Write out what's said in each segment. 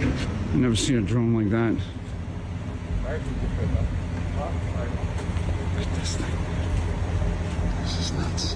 I've never seen a drone like that. Look at this thing. This is nuts.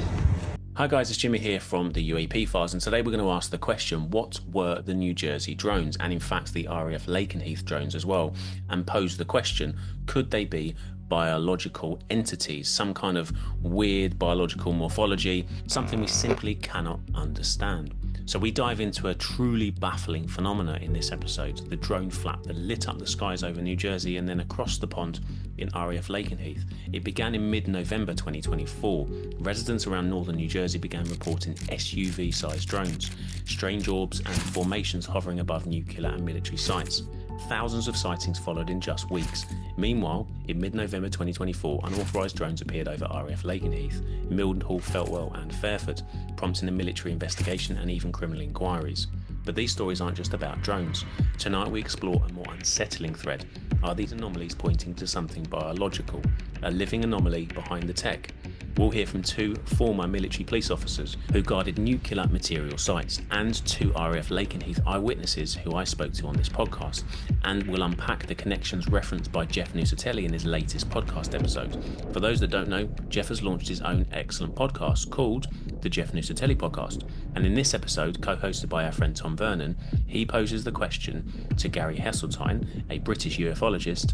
Hi guys, it's Jimmy here from the UAP Files, and today we're going to ask the question, what were the New Jersey drones, and in fact the RAF Lakenheath drones as well, and pose the question, could they be biological entities, some kind of weird biological morphology, something we simply cannot understand? So we dive into a truly baffling phenomena in this episode, the drone flap that lit up the skies over New Jersey and then across the pond in RAF Lakenheath. It began in mid-November 2024. Residents around northern New Jersey began reporting SUV-sized drones, strange orbs and formations hovering above nuclear and military sites. Thousands of sightings followed in just weeks. Meanwhile, in mid-November 2024, unauthorised drones appeared over RAF Lakenheath, Mildenhall, Feltwell and Fairford, prompting a military investigation and even criminal inquiries. But these stories aren't just about drones. Tonight we explore a more unsettling thread. Are these anomalies pointing to something biological, a living anomaly behind the tech? We'll hear from two former military police officers who guarded nuclear material sites and two RAF Lakenheath eyewitnesses who I spoke to on this podcast, and we'll unpack the connections referenced by Jeff Nucitelli in his latest podcast episode. For those that don't know, Jeff has launched his own excellent podcast called the Jeff Nucitelli Podcast, and in this episode, co-hosted by our friend Tom Vernon, he poses the question to Gary Hesseltine, a British ufologist,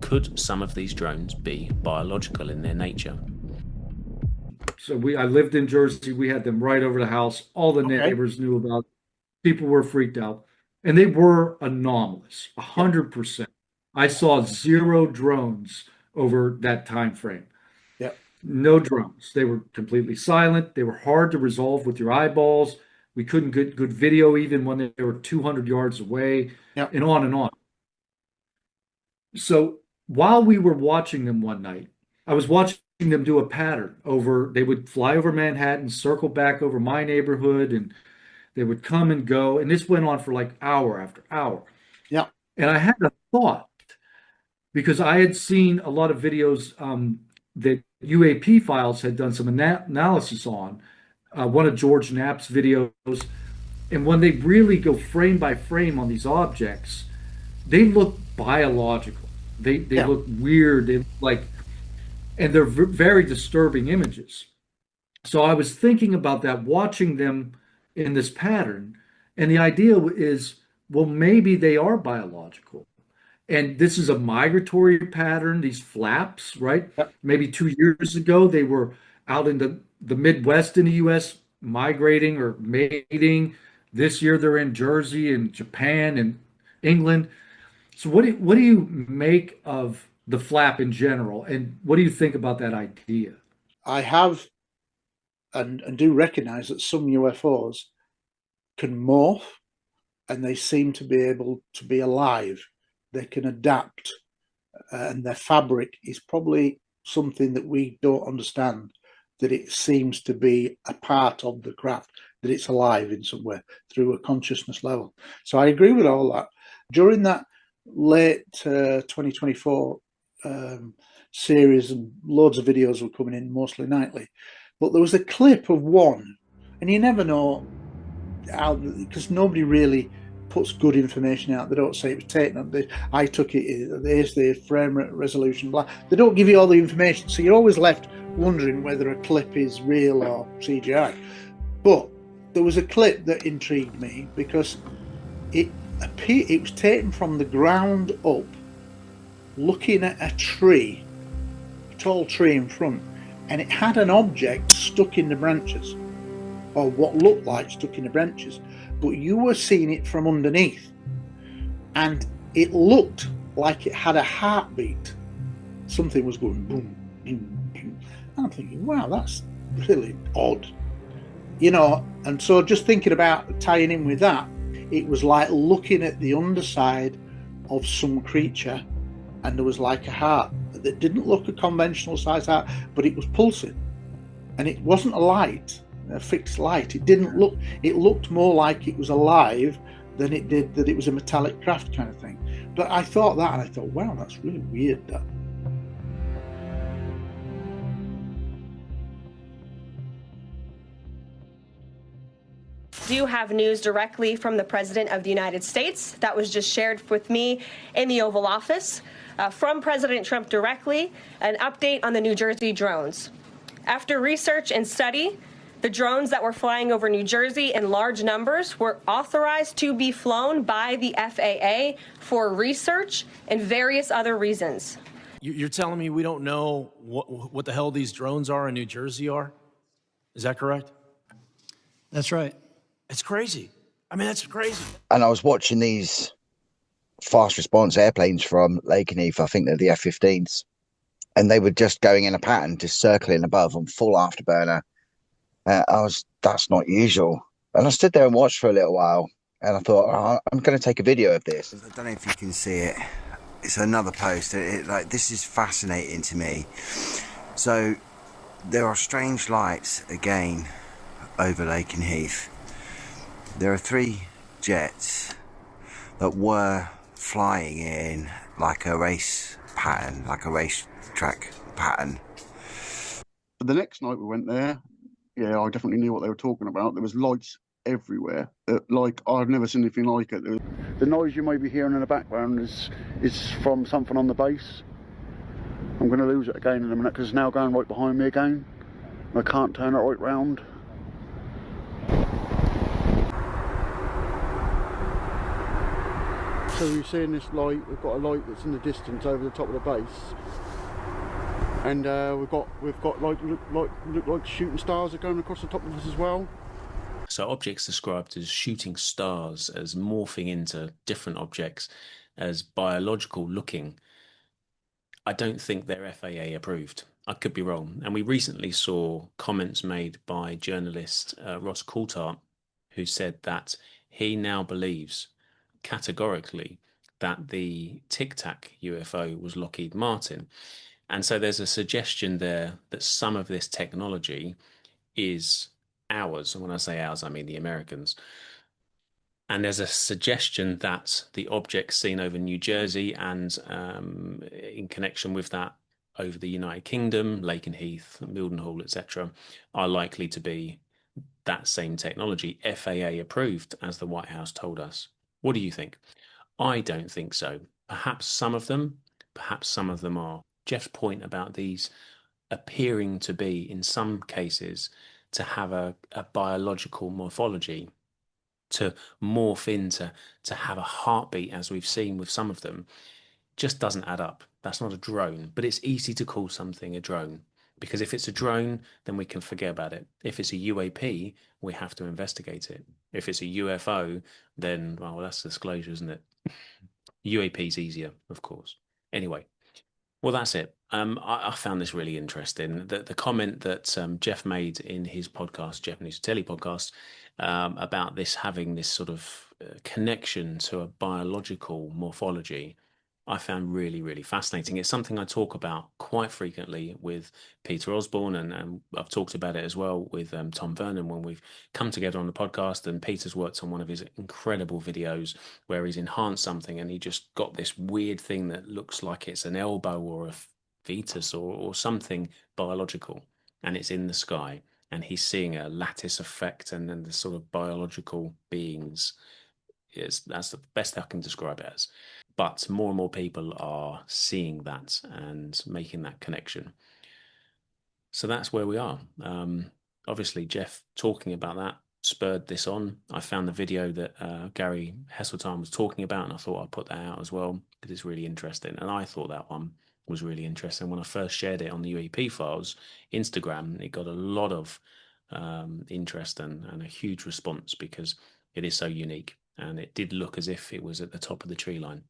could some of these drones be biological in their nature? So I lived in Jersey. We had them right over the house. All the neighbors knew about it. People were freaked out. And they were anomalous, 100%. I saw 0 drones over that time frame. Yep. No drones. They were completely silent. They were hard to resolve with your eyeballs. We couldn't get good video even when they were 200 yards away, and on and on. So while we were watching them one night, I was watching them do a pattern they would fly over Manhattan, circle back over my neighborhood, and they would come and go. And this went on for like hour after hour. Yeah. And I had a thought because I had seen a lot of videos that UAP Files had done some analysis on, one of George Knapp's videos. And when they really go frame by frame on these objects, they look biological. They look weird. They look like, and they're very disturbing images. So I was thinking about that, watching them in this pattern. And the idea is, well, maybe they are biological. And this is a migratory pattern, these flaps, right? Yep. Maybe 2 years ago, they were out in the Midwest in the US migrating or mating. This year, they're in Jersey and Japan and England. So what do you make of the flap in general, and what do you think about that idea? I have and do recognize that some UFOs can morph and they seem to be able to be alive. They can adapt, and their fabric is probably something that we don't understand, that it seems to be a part of the craft, that it's alive in some way through a consciousness level. So I agree with all that. During that late 2024 series, and loads of videos were coming in, mostly nightly, but there was a clip of one, and you never know how, because nobody really puts good information out. They don't say it was taken up, I took it, there's the frame resolution, blah. They don't give you all the information, so you're always left wondering whether a clip is real or CGI. But there was a clip that intrigued me because it was taken from the ground up, looking at a tree, a tall tree in front, and it had an object stuck in the branches, or what looked like stuck in the branches, but you were seeing it from underneath, and it looked like it had a heartbeat. Something was going boom, boom, boom. And I'm thinking, wow, that's really odd, and so just thinking about tying in with that, it was like looking at the underside of some creature, and there was like a heart that didn't look a conventional size heart, but it was pulsing, and it wasn't a light, a fixed light. It looked more like it was alive than it did that it was a metallic craft kind of thing. But I thought that, and I thought, wow, that's really weird, that. do have news directly from the President of the United States that was just shared with me in the Oval Office. From President Trump directly, an update on the New Jersey drones. After research and study, the drones that were flying over New Jersey in large numbers were authorized to be flown by the FAA for research and various other reasons. You're telling me we don't know what the hell these drones are in New Jersey are? Is that correct? That's right. It's crazy. I mean, that's crazy. And I was watching these fast response airplanes from Lakenheath, I think they're the F-15s, and they were just going in a pattern, just circling above on full afterburner. That's not usual. And I stood there and watched for a little while, and I thought, oh, I'm going to take a video of this. I don't know if you can see it. It's another post. This is fascinating to me. So there are strange lights again over Lakenheath. There are 3 jets that were flying in like a race pattern, like a racetrack pattern. The next night we went there, yeah, I definitely knew what they were talking about. There was lights everywhere. Like, I've never seen anything like it. The noise you may be hearing in the background is from something on the base. I'm going to lose it again in a minute because it's now going right behind me again. I can't turn it right round. So you're seeing this light, we've got a light that's in the distance over the top of the base. And we've got like look like shooting stars are going across the top of us as well. So objects described as shooting stars, as morphing into different objects, as biological looking. I don't think they're FAA approved. I could be wrong. And we recently saw comments made by journalist Ross Coulthart, who said that he now believes categorically that the Tic Tac UFO was Lockheed Martin. And so there's a suggestion there that some of this technology is ours. And when I say ours, I mean the Americans. And there's a suggestion that the objects seen over New Jersey and in connection with that over the United Kingdom, Lakenheath, Mildenhall, etc., are likely to be that same technology, FAA approved, as the White House told us. What do you think? I don't think so. Perhaps some of them are. Jeff's point about these appearing to be, in some cases, to have a biological morphology, to morph into, to have a heartbeat, as we've seen with some of them, just doesn't add up. That's not a drone, but it's easy to call something a drone, because if it's a drone, then we can forget about it. If it's a UAP, we have to investigate it. If it's a UFO, then, well, that's disclosure, isn't it? UAP's easier, of course. Anyway, well, that's it. I found this really interesting. The comment that Jeff made in his podcast, Jeff Nucitelli podcast, about this having this sort of connection to a biological morphology, I found really, really fascinating. It's something I talk about quite frequently with Peter Osborne, and I've talked about it as well with Tom Vernon when we've come together on the podcast, and Peter's worked on one of his incredible videos where he's enhanced something and he just got this weird thing that looks like it's an elbow or a fetus or something biological, and it's in the sky, and he's seeing a lattice effect and then the sort of biological beings. That's the best I can describe it as. But more and more people are seeing that and making that connection. So that's where we are. Obviously, Jeff talking about that spurred this on. I found the video that Gary Hesseltine was talking about, and I thought I'd put that out as well because it's really interesting. And I thought that one was really interesting. When I first shared it on the UAP Files Instagram, it got a lot of interest and a huge response because it is so unique. And it did look as if it was at the top of the tree line.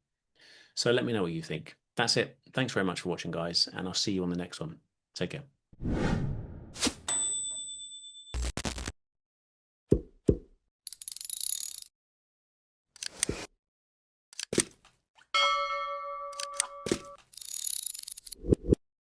So let me know what you think. That's it. Thanks very much for watching, guys, and I'll see you on the next one. Take care.